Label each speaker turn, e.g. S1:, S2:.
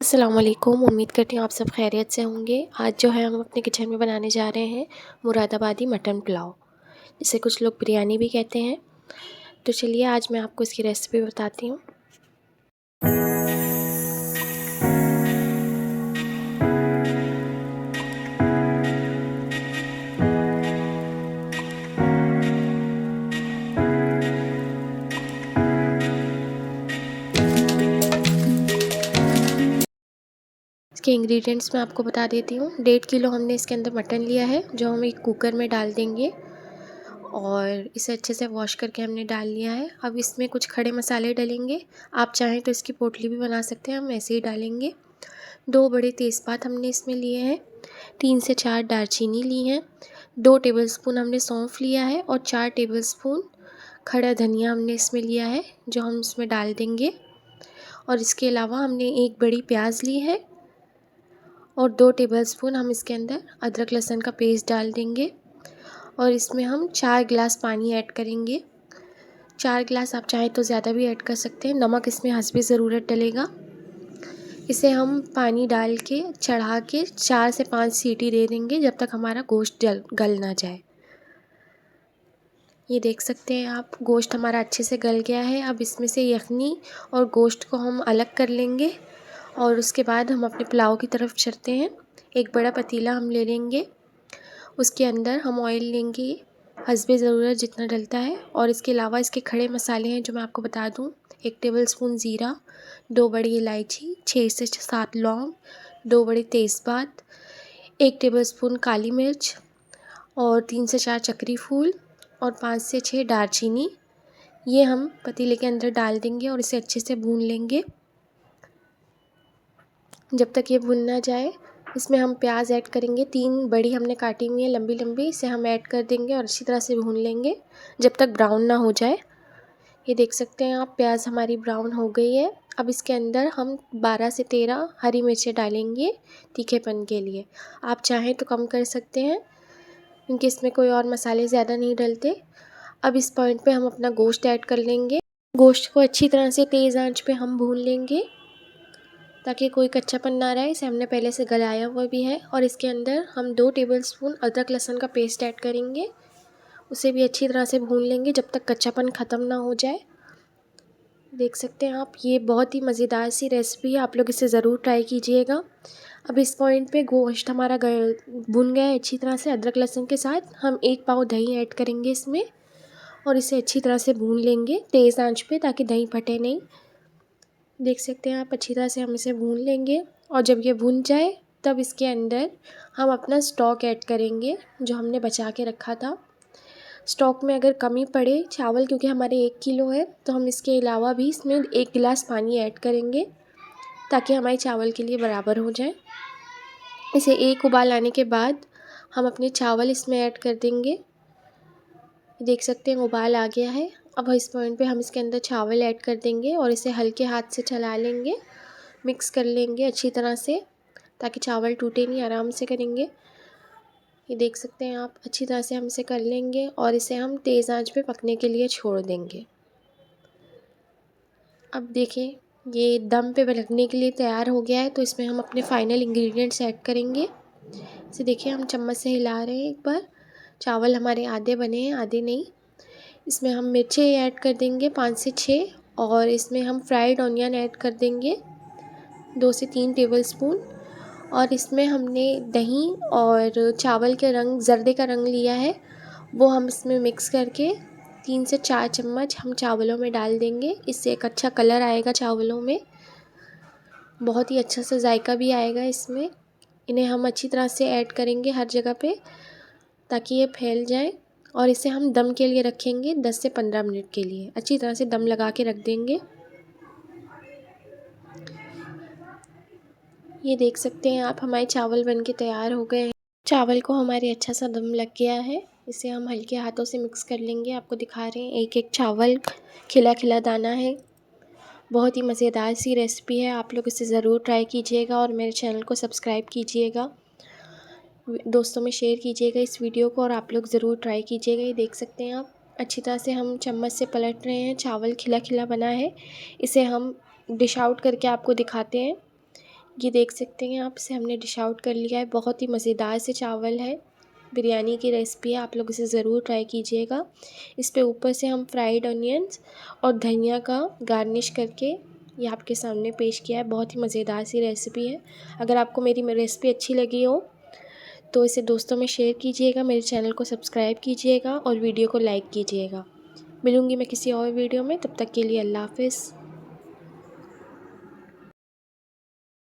S1: अस्सलाम वालेकुम। उम्मीद करती हूँ आप सब खैरियत से होंगे। आज जो है हम अपने किचन में बनाने जा रहे हैं मुरादाबादी मटन पुलाव, जिसे कुछ लोग बिरयानी भी कहते हैं। तो चलिए आज मैं आपको इसकी रेसिपी बताती हूँ। इसके इंग्रेडिएंट्स मैं आपको बता देती हूँ। 1.5 किलो हमने इसके अंदर मटन लिया है, जो हम एक कुकर में डाल देंगे और इसे अच्छे से वॉश करके हमने डाल लिया है। अब इसमें कुछ खड़े मसाले डालेंगे। आप चाहें तो इसकी पोटली भी बना सकते हैं, हम ऐसे ही डालेंगे। 2 बड़े तेज़पात हमने इसमें लिए हैं, 3 से 4 दालचीनी ली हैं, 2 टेबलस्पून हमने सौंफ लिया है और 4 टेबलस्पून खड़ा धनिया हमने इसमें लिया है, जो हम इसमें डाल देंगे। और इसके अलावा हमने एक बड़ी प्याज ली है और 2 टेबलस्पून हम इसके अंदर अदरक लहसुन का पेस्ट डाल देंगे। और इसमें हम 4 गिलास पानी ऐड करेंगे। 4 गिलास आप चाहें तो ज़्यादा भी ऐड कर सकते हैं। नमक इसमें हस्बे ज़रूरत डलेगा। इसे हम पानी डाल के चढ़ा के 4 से 5 सीटी दे देंगे, जब तक हमारा गोश्त गल ना जाए। ये देख सकते हैं आप, गोश्त हमारा अच्छे से गल गया है। अब इसमें से यखनी और गोश्त को हम अलग कर लेंगे और उसके बाद हम अपने पुलाव की तरफ चलते हैं। एक बड़ा पतीला हम ले लेंगे, उसके अंदर हम ऑयल लेंगे हस्बे ज़रूरत जितना डलता है। और इसके अलावा इसके खड़े मसाले हैं जो मैं आपको बता दूं। 1 टेबलस्पून ज़ीरा, 2 बड़ी इलायची, 6 से 7 लौंग, 2 बड़े तेज़पात, 1 टेबलस्पून काली मिर्च और 3 से 4 चक्री फूल और 5 से 6 दालचीनी। ये हम पतीले के अंदर डाल देंगे और इसे अच्छे से भून लेंगे जब तक ये भुन ना जाए। इसमें हम प्याज ऐड करेंगे, 3 बड़ी हमने काटी हुई है लंबी लंबी, इसे हम ऐड कर देंगे और अच्छी तरह से भून लेंगे जब तक ब्राउन ना हो जाए। ये देख सकते हैं आप, प्याज हमारी ब्राउन हो गई है। अब इसके अंदर हम 12 से 13 हरी मिर्चें डालेंगे तीखेपन के लिए। आप चाहें तो कम कर सकते हैं, क्योंकि इसमें कोई और मसाले ज़्यादा नहीं डलते। अब इस पॉइंट पे हम अपना गोश्त ऐड कर लेंगे। गोश्त को अच्छी तरह से तेज़ आंच पे हम भून लेंगे ताकि कोई कच्चापन ना रहे। इसे हमने पहले से गलाया हुआ भी है। और इसके अंदर हम 2 टेबलस्पून अदरक लहसुन का पेस्ट ऐड करेंगे, उसे भी अच्छी तरह से भून लेंगे जब तक कच्चापन ख़त्म ना हो जाए। देख सकते हैं आप, ये बहुत ही मज़ेदार सी रेसिपी है, आप लोग इसे ज़रूर ट्राई कीजिएगा। अब इस पॉइंट पे गोश्त हमारा भुन गया है अच्छी तरह से अदरक लहसुन के साथ। हम 1 पाव दही ऐड करेंगे इसमें और इसे अच्छी तरह से भून लेंगे तेज़ आंच पे, ताकि दही फटे नहीं। देख सकते हैं आप, अच्छी तरह से हम इसे भून लेंगे और जब ये भून जाए तब इसके अंदर हम अपना स्टॉक ऐड करेंगे जो हमने बचा के रखा था। स्टॉक में अगर कमी पड़े चावल, क्योंकि हमारे 1 किलो है, तो हम इसके अलावा भी इसमें 1 गिलास पानी ऐड करेंगे ताकि हमारे चावल के लिए बराबर हो जाए। इसे एक उबाल आने के बाद हम अपने चावल इसमें ऐड कर देंगे। देख सकते हैं उबाल आ गया है। अब इस पॉइंट पे हम इसके अंदर चावल ऐड कर देंगे और इसे हल्के हाथ से चला लेंगे, मिक्स कर लेंगे अच्छी तरह से, ताकि चावल टूटे नहीं, आराम से करेंगे। ये देख सकते हैं आप, अच्छी तरह से हम इसे कर लेंगे और इसे हम तेज़ आंच पे पकने के लिए छोड़ देंगे। अब देखें, ये दम पे रखने के लिए तैयार हो गया है, तो इसमें हम अपने फाइनल इंग्रेडिएंट्स ऐड करेंगे। इसे देखिए, हम चम्मच से हिला रहे हैं एक बार। चावल हमारे आधे बने हैं, आधे नहीं। इसमें हम मिर्चें ऐड कर देंगे 5 से 6 और इसमें हम फ्राइड ऑनियन ऐड कर देंगे 2 से 3 टेबलस्पून। और इसमें हमने दही और चावल के रंग, ज़र्दे का रंग लिया है, वो हम इसमें मिक्स करके 3 से 4 चम्मच हम चावलों में डाल देंगे। इससे एक अच्छा कलर आएगा चावलों में, बहुत ही अच्छा सा जायका भी आएगा इसमें। इन्हें हम अच्छी तरह से ऐड करेंगे हर जगह पे, ताकि ये फैल जाए। और इसे हम दम के लिए रखेंगे 10 से 15 मिनट के लिए, अच्छी तरह से दम लगा के रख देंगे। ये देख सकते हैं आप, हमारे चावल बन के तैयार हो गए हैं। चावल को हमारे अच्छा सा दम लग गया है। इसे हम हल्के हाथों से मिक्स कर लेंगे। आपको दिखा रहे हैं एक एक चावल खिला खिला दाना है। बहुत ही मज़ेदार सी रेसिपी है, आप लोग इसे ज़रूर ट्राई कीजिएगा और मेरे चैनल को सब्सक्राइब कीजिएगा, दोस्तों में शेयर कीजिएगा इस वीडियो को और आप लोग ज़रूर ट्राई कीजिएगा। ये देख सकते हैं आप, अच्छी तरह से हम चम्मच से पलट रहे हैं, चावल खिला खिला बना है। इसे हम डिश आउट करके आपको दिखाते हैं। ये देख सकते हैं आप, इसे हमने डिश आउट कर लिया है। बहुत ही मज़ेदार से चावल है, बिरयानी की रेसिपी है, आप लोग इसे ज़रूर ट्राई कीजिएगा। इस पे ऊपर से हम फ्राइड अनियंस और धनिया का गार्निश करके ये आपके सामने पेश किया है। बहुत ही मज़ेदार सी रेसिपी है। अगर आपको मेरी रेसिपी अच्छी लगी हो तो इसे दोस्तों में शेयर कीजिएगा, मेरे चैनल को सब्सक्राइब कीजिएगा और वीडियो को लाइक कीजिएगा। मिलूँगी मैं किसी और वीडियो में, तब तक के लिए अल्लाह हाफ़िज़।